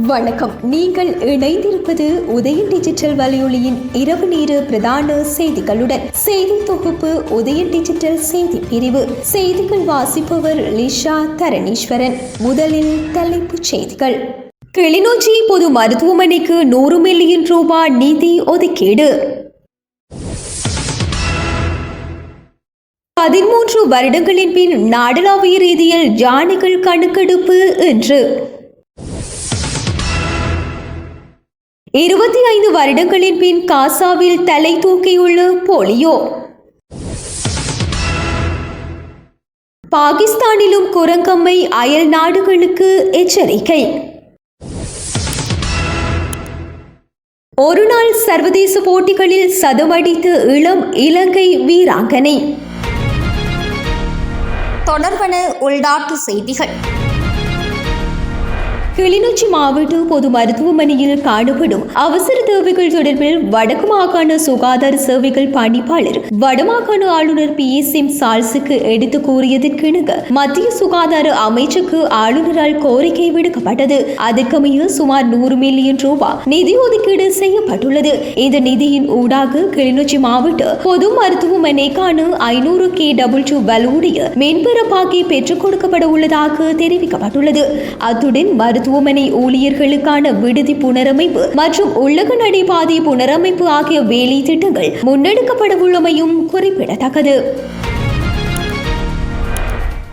வணக்கம். நீங்கள் இணைந்திருப்பது உதயன் டிஜிட்டல் வலையொலியின் இரவு நேர பிரதான செய்திகளுடன். செய்தி தொகுப்பு உதயன் டிஜிட்டல் செய்தி பிரிவு. செய்திகள் வாசிப்பவர் லிஷா தரணீஸ்வரன். முதலில் தலைப்புச் செய்திகள். கிளிநொச்சி பொது மருத்துவமனைக்கு 100 மில்லியன் ரூபாய் நிதி ஒதுக்கீடு. 13 வருடங்களின் பின் நாடளாவிய ரீதியில் யானைகள் கணக்கெடுப்பு இன்று. 25 வருடங்களின் பின் காசாவில் தலை தூக்கியுள்ள போலியோ. பாகிஸ்தானிலும் குரங்கம்மை, அயல் நாடுகளுக்கு எச்சரிக்கை. ஒருநாள் சர்வதேச போட்டிகளில் சதமடித்த இளம் இலங்கை வீராங்கனை. தொடர்பான உள்நாட்டு செய்திகள். கிளிநொச்சி மாவட்ட பொது மருத்துவமனையில் காணப்படும் அவசர தேவைகள் தொடர்பில் வடக்கு மாகாண சுகாதார சேவைகள் பணிப்பாளர் வடமாகாண ஆளுநர் PSM சால்ஸுக்கு எடுத்து கூறியதற்கிணங்க மத்திய சுகாதார அமைச்சுக்கு ஆளுநரால் கோரிக்கை விடுக்கப்பட்டது. அதற்கமைய சுமார் 100 மில்லியன் ரூபாய் நிதி ஒதுக்கீடு செய்யப்பட்டுள்ளது. இந்த நிதியின் ஊடாக கிளிநொச்சி மாவட்ட பொது மருத்துவமனைக்கான 500 kW வலுவுடைய மென்பரப்பாக்கி பெற்றுக் கொடுக்கப்பட உள்ளதாக தெரிவிக்கப்பட்டுள்ளது. அத்துடன் மருத்துவமனை ஊழியர்களுக்கான விடுதி புனரமைப்பு மற்றும் உள்ளக நடைபாதை புனரமைப்பு ஆகிய வேலை திட்டங்கள் முன்னெடுக்கப்பட உள்ளமையும் குறிப்பிடத்தக்கது.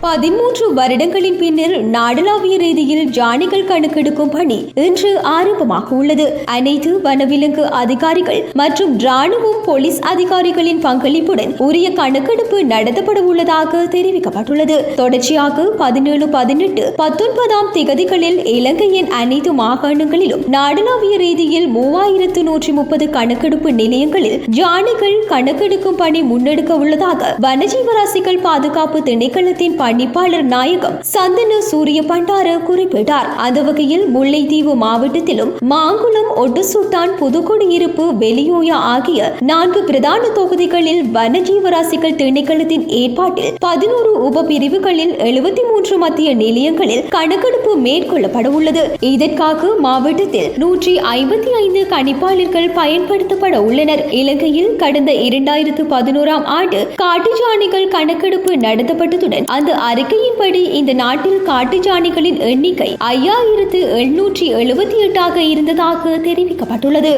13 வருடங்களின் பின்னர் நாடளாவிய ரீதியில் யானைகள் கணக்கெடுக்கும் பணி இன்று ஆரம்பமாக உள்ளது. அனைத்து வனவிலங்கு அதிகாரிகள் மற்றும் ராணுவம், போலீஸ் அதிகாரிகளின் பங்களிப்புடன் உரிய கணக்கெடுப்பு நடத்தப்பட உள்ளதாக தெரிவிக்கப்பட்டுள்ளது. தொடர்ச்சியாக 17, 18, 19 திகதிகளில் இலங்கையின் அனைத்து மாகாணங்களிலும் நாடளாவிய ரீதியில் 3130 கணக்கெடுப்பு நிலையங்களில் யானைகள் கணக்கெடுக்கும் பணி முன்னெடுக்க உள்ளதாக வனஜீவராசிகள் பாதுகாப்பு திணைக்களத்தின் பணிப்பாளர் நாயகம் சந்தன சூரிய பண்டார குறிப்பிட்டார். அந்த வகையில் முல்லைத்தீவு மாவட்டத்திலும் மாங்குளம், ஒட்டுசுட்டான், புதுக்குடியிருப்பு, வெளியோயா ஆகிய 4 பிரதான தொகுதிகளில் வனஜீவராசிகள் திணைக்களத்தின் ஏற்பாட்டில் 11 உப பிரிவுகளில் 73 மத்திய நிலையங்களில் கணக்கெடுப்பு மேற்கொள்ளப்பட உள்ளது. இதற்காக மாவட்டத்தில் 155 கணிப்பாளர்கள் பயன்படுத்தப்பட உள்ளனர். இலங்கையில் கடந்த 2011 ஆண்டு காட்டு யானைகள் கணக்கெடுப்பு நடத்தப்பட்டதுடன் அந்த அறிக்கையின்படி இந்த நாட்டில் காட்டு யானைகளின் எண்ணிக்கை 5778 இருந்ததாக தெரிவிக்கப்பட்டுள்ளது.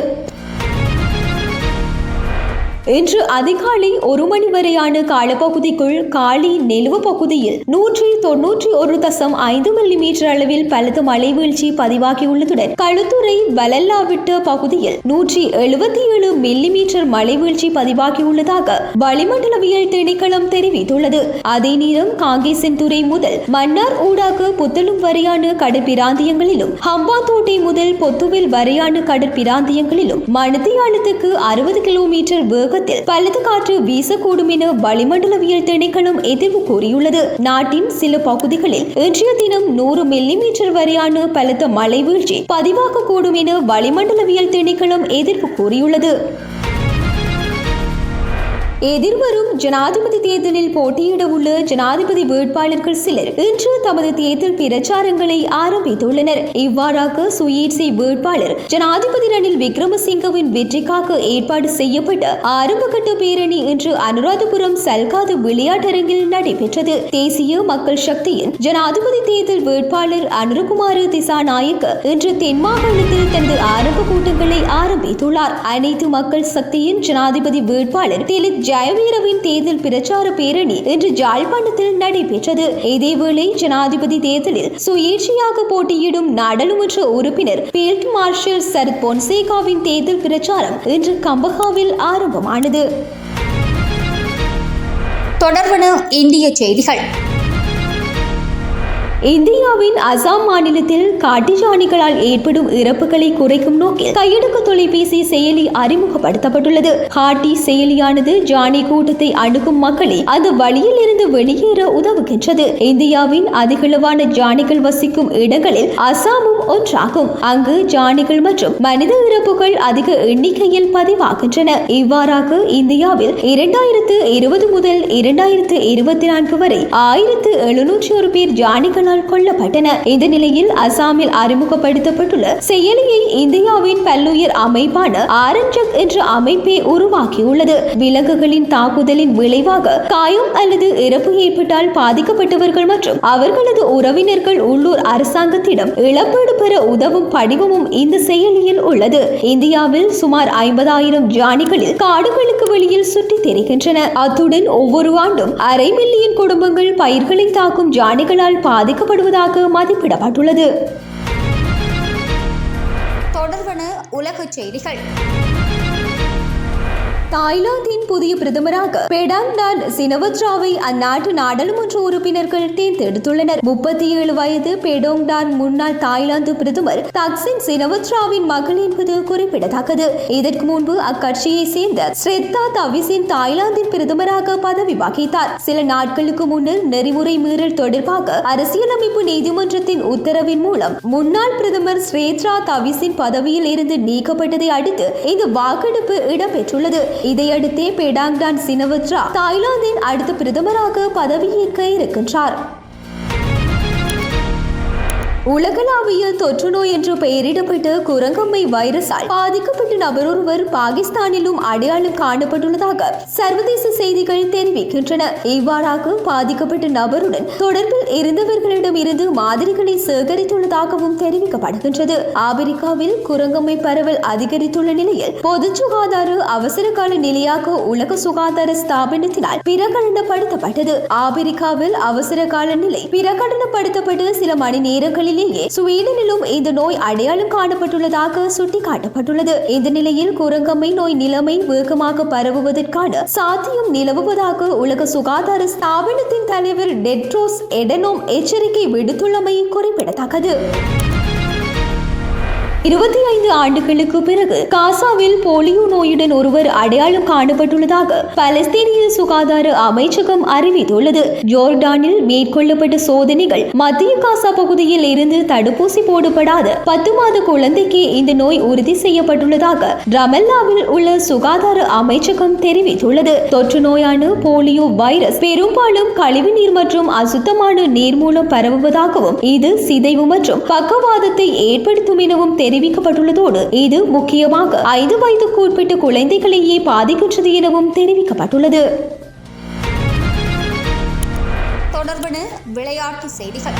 இன்று அதிகாலை 1 மணி வரையான காலப்பகுதிக்குள் காலி நெலுவ பகுதியில் 191.5 மில்லிமீட்டர் அளவில் பலத்த மழை வீழ்ச்சி பதிவாகியுள்ளதுடன் களுத்துறை வலல்லாவிட்ட பகுதியில் 177 மில்லிமீட்டர் மழை வீழ்ச்சி பதிவாகியுள்ளதாக வளிமண்டலவியல் திணைக்களம் தெரிவித்துள்ளது. அதே நேரம் காங்கேசன்துறை முதல் மன்னார் ஊடாக புத்தளம் வரையான கடற்பிராந்தியங்களிலும் ஹம்பாந்தோட்டை முதல் பொத்துவில் வரையான கடற்பிராந்தியங்களிலும் மணித்தியாலத்துக்கு 60 கிலோமீட்டர் வேக பலத்த காற்று வீசக்கூடும் என வளிமண்டலவியல் திணைக்களம் எதிர்வு கூறியுள்ளது. நாட்டின் சில பகுதிகளில் இன்றைய தினம் 100 மில்லிமீட்டர் வரையான பலத்த மழை வீழ்ச்சி பதிவாகக்கூடும் என வளிமண்டலவியல் திணைக்களம் எதிர்வு கூறியுள்ளது. எதிர்வரும் ஜனாதிபதி தேர்தலில் போட்டியிட உள்ள ஜனாதிபதி வேட்பாளர்கள் சிலர் இன்று தமது தேர்தல் பிரச்சாரங்களை ஆரம்பித்துள்ளனர். இவ்வாறாக சுயேட்சை வேட்பாளர் ஜனாதிபதி ரணில் விக்ரமசிங்கவின் வெற்றிக்காக ஏற்பாடு செய்யப்பட்ட ஆரம்பகட்ட பேரணி இன்று அனுராதபுரம் சல்காது விளையாட்டரங்கில் நடைபெற்றது. தேசிய மக்கள் சக்தியின் ஜனாதிபதி தேர்தல் வேட்பாளர் அனுரகுமார திசாநாயக்க இன்று தென் மாகாணத்தில் தனது ஆரம்ப கூட்டங்களை ஆரம்பித்துள்ளார். அனைத்து மக்கள் சக்தியின் ஜனாதிபதி வேட்பாளர் திலித் ஜெயவீரவின் தேர்தல் பிரச்சார பேரணி இன்று யாழ்ப்பாணத்தில் நடைபெற்றது. இதேவேளை ஜனாதிபதி தேர்தலில் சுயேட்சையாக போட்டியிடும் நாடாளுமன்ற உறுப்பினர் ஃபீல்ட் மார்ஷல் சரத் பொன்சேகாவின் தேர்தல் பிரச்சாரம் இன்று கம்பஹாவில் ஆரம்பமானது. தொடர்பான இந்திய செய்திகள். இந்தியாவின் அசாம் மாநிலத்தில் காட்டு யானைகளால் ஏற்படும் இறப்புகளை குறைக்கும் நோக்கில் கையடக்க தொலைபேசி செயலி அறிமுகப்படுத்தப்பட்டுள்ளது. ஹாட்டி செயலியானது யானை கூட்டத்தை அணுகும் மக்களை அந்த வழியில் இருந்து வெளியேற உதவுகின்றது. இந்தியாவின் அதிகளவான யானைகள் வசிக்கும் இடங்களில் அசாமும் ஒன்றாகும். அங்கு யானைகள் மற்றும் மனித இறப்புகள் அதிக எண்ணிக்கையில் பதிவாகின்றன. இவ்வாறாக இந்தியாவில் 2020 முதல் 2024 வரை 1701 பேர் யானைகளால் போலீசாரால் கொல்லப்பட்டனர். இந்த நிலையில் அசாமில் அறிமுகப்படுத்தப்பட்டுள்ள செயலியை இந்தியாவின் பல்லுயிர் அமைப்பான ஆரஞ்சக் என்ற அமைப்பே உருவாக்கியுள்ளது. விலங்குகளின் தாக்குதலின் விளைவாக காயம் அல்லது இறப்பு ஏற்பட்டால் பாதிக்கப்பட்டவர்கள் மற்றும் அவர்களது உறவினர்கள் உள்ளூர் அரசாங்கத்திடம் இழப்பீடு பெற உதவும் படிவமும் இந்த செயலியில் உள்ளது. இந்தியாவில் சுமார் 50,000 ஜானிகளில் காடுகளுக்கு வெளியில் சுற்றித் திரிகின்றன. அத்துடன் ஒவ்வொரு ஆண்டும் 1/2 மில்லியன் குடும்பங்கள் பயிர்களை தாக்கும் ஜானிகளால் பாதிக்கப்படுவதாக மதிப்பிடப்பட்டுள்ளது. தொடர்பான உலக செய்திகள். தாய்லாந்தின் புதிய பிரதமராக பெடாங்டான் சினவத்ராவை அந்நாட்டு நாடாளுமன்ற உறுப்பினர்கள் தேர்ந்தெடுத்துள்ளனர். 37 வயது பெடோங்டான் முன்னாள் தாய்லாந்து பிரதமர் தக்சின் சினவத்ராவின் மகள் என்பது குறிப்பிடத்தக்கது. இதற்கு முன்பு அக்கட்சியை சேர்ந்த ஸ்ரெத்தா தவிசின் தாய்லாந்தின் பிரதமராக பதவி வகித்தார். சில நாட்களுக்கு முன்னர் நெறிமுறை மீறல் தொடர்பாக அரசியலமைப்பு நீதிமன்றத்தின் உத்தரவின் மூலம் முன்னாள் பிரதமர் ஸ்ரேத்ரா தவிசின் பதவியில் இருந்து நீக்கப்பட்டதை அடுத்து இந்த வாக்கெடுப்பு இடம்பெற்றுள்ளது. இதையடுத்தே பெடாங்டான் சினவத்ரா தாய்லாந்தின் அடுத்த பிரதமராக பதவியேற்க இருக்கின்றார். உலகளாவிய தொற்று நோய் என்று பெயரிடப்பட்ட குரங்கம்மை வைரஸால் பாதிக்கப்பட்ட நபர் ஒருவர் பாகிஸ்தானிலும் அடையாளம் காணப்பட்டுள்ளதாக சர்வதேச செய்திகள் தெரிவிக்கின்றன. இவ்வாறாக பாதிக்கப்பட்ட நபருடன் தொடர்பில் இருந்தவர்களிடம் இருந்து மாதிரிகளை சேகரித்துள்ளதாகவும் தெரிவிக்கப்படுகின்றது. ஆப்பிரிக்காவில் குரங்கம்மை பரவல் அதிகரித்துள்ள நிலையில் பொது சுகாதார அவசர கால நிலையாக உலக சுகாதார ஸ்தாபனத்தினால் பிரகடனப்படுத்தப்பட்டது. ஆப்பிரிக்காவில் அவசர கால நிலை பிரகடனப்படுத்தப்பட்டு சில மணி நேரங்களில் ஸ்வீடனிலும் இந்த நோய் அடையாளம் காணப்பட்டுள்ளதாக சுட்டிக்காட்டப்பட்டுள்ளது. இந்த நிலையில் குரங்கம்மை நோய் நிலைமை வேகமாக பரவுவதற்கான சாத்தியம் நிலவுவதாக உலக சுகாதார ஸ்தாபனத்தின் தலைவர் டெட்ரோஸ் எடனோம் எச்சரிக்கை விடுத்துள்ளமை குறிப்பிடத்தக்கது. 25 ஆண்டுகளுக்கு பிறகு காசாவில் போலியோ நோயுடன் ஒருவர் அடையாளம் காணப்பட்டுள்ளதாக பலஸ்தீனிய சுகாதார அமைச்சகம் அறிவித்துள்ளது. ஜோர்டானில் மேற்கொள்ளப்பட்ட சோதனைகள் மத்திய காசா பகுதியில் இருந்து தடுப்பூசி போடப்படாத 10 மாத குழந்தைக்கு இந்த நோய் உறுதி செய்யப்பட்டுள்ளதாக ரமல்லாவில் உள்ள சுகாதார அமைச்சகம் தெரிவித்துள்ளது. தொற்று நோயான போலியோ வைரஸ் பெரும்பாலும் கழிவுநீர் மற்றும் அசுத்தமான நீர் மூலம் பரவுவதாகவும் இது சிதைவு மற்றும் பக்கவாதத்தை ஏற்படுத்தும் எனவும் தெரிவிக்கப்பட்டுள்ளதோடு இது முக்கியமாக 5 வயதுக்கு உட்பட்ட குழந்தைகளையே பாதிக்கின்றது எனவும் தெரிவிக்கப்பட்டுள்ளது. தொடர்பான விளையாட்டு செய்திகள்.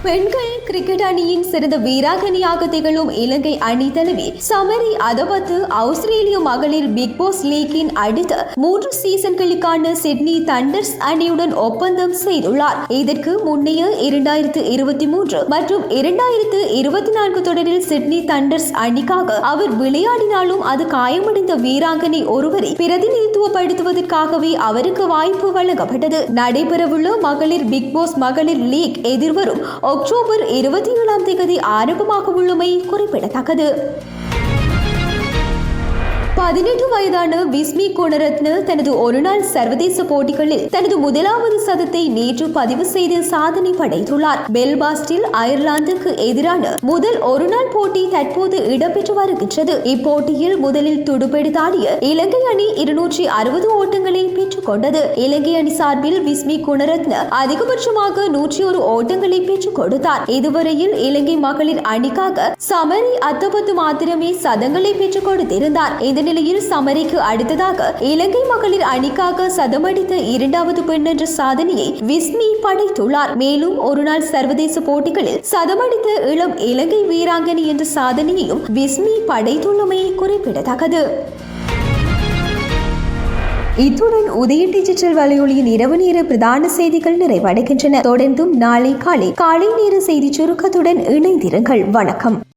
பெண்கள் கிரிக்கெட் அணியின் சிறந்த வீராங்கனையாக திகழும் இலங்கை அணி தலைவி சமரி அதபத்து ஆஸ்திரேலிய மகளிர் பிக் பாஸ் லீக்கின் அடுத்த 3 சீசன்களுக்கான சிட்னி தண்டர்ஸ் அணியுடன் ஒப்பந்தம் செய்துள்ளார். இதற்கு முன்னைய 2023 மற்றும் 2024 தொடரில் சிட்னி தண்டர்ஸ் அணிக்காக அவர் விளையாடினாலும் அது காயமடைந்த வீராங்கனை ஒருவரை பிரதிநிதித்துவப்படுத்துவதற்காகவே அவருக்கு வாய்ப்பு வழங்கப்பட்டது. நடைபெறவுள்ள மகளிர் பிக் பாஸ் மகளிர் லீக் எதிர்வரும் அக்டோபர் 27ஆம் தேதி ஆரம்பமாக உள்ளமை குறிப்பிடத்தக்கது. 18 வயதான விஸ்மி குணரத்ன தனது ஒருநாள் சர்வதேச போட்டிகளில் தனது முதலாவது சதத்தை நேற்று பதிவு செய்து சாதனை படைத்துள்ளார். பெல்பாஸ்டில் அயர்லாந்துக்கு எதிரான முதல் ஒருநாள் போட்டி தற்போது இடம்பெற்று வருகின்றது. இப்போட்டியில் முதலில் துடுப்பெடுத்தாடிய இலங்கை அணி 260 ஓட்டங்களை பெற்றுக் கொண்டது. இலங்கை அணி சார்பில் விஸ்மி குணரத்ன அதிகபட்சமாக 101 ஓட்டங்களை பெற்றுக் கொடுத்தார். இதுவரையில் இலங்கை மகளிர் அணிக்காக சமரி அத்தபத்து மாத்திரமே சதங்களை பெற்றுக் கொடுத்திருந்தார். இந்த நிலையில் சமரிக்கு அடுத்ததாக இலங்கை மகளிர் அணிக்காக சதமடித்த 2வது பெண் என்ற சாதனையை விஸ்மி படைத்துள்ளார். மேலும் ஒருநாள் சர்வதேச போட்டிகளில் சதமடித்த இளம் இலங்கை வீராங்கனை என்ற சாதனையையும் விஸ்மி படைத்துள்ளமை குறிப்பிடத்தக்கது. இத்துடன் உதய டிஜிட்டல் வலையொலியின் இரவு நேர பிரதான செய்திகள் நிறைவடைகின்றன. தொடர்ந்தும் நாளை காலை நேர செய்தி சுருக்கத்துடன் இணைந்திருங்கள். வணக்கம்.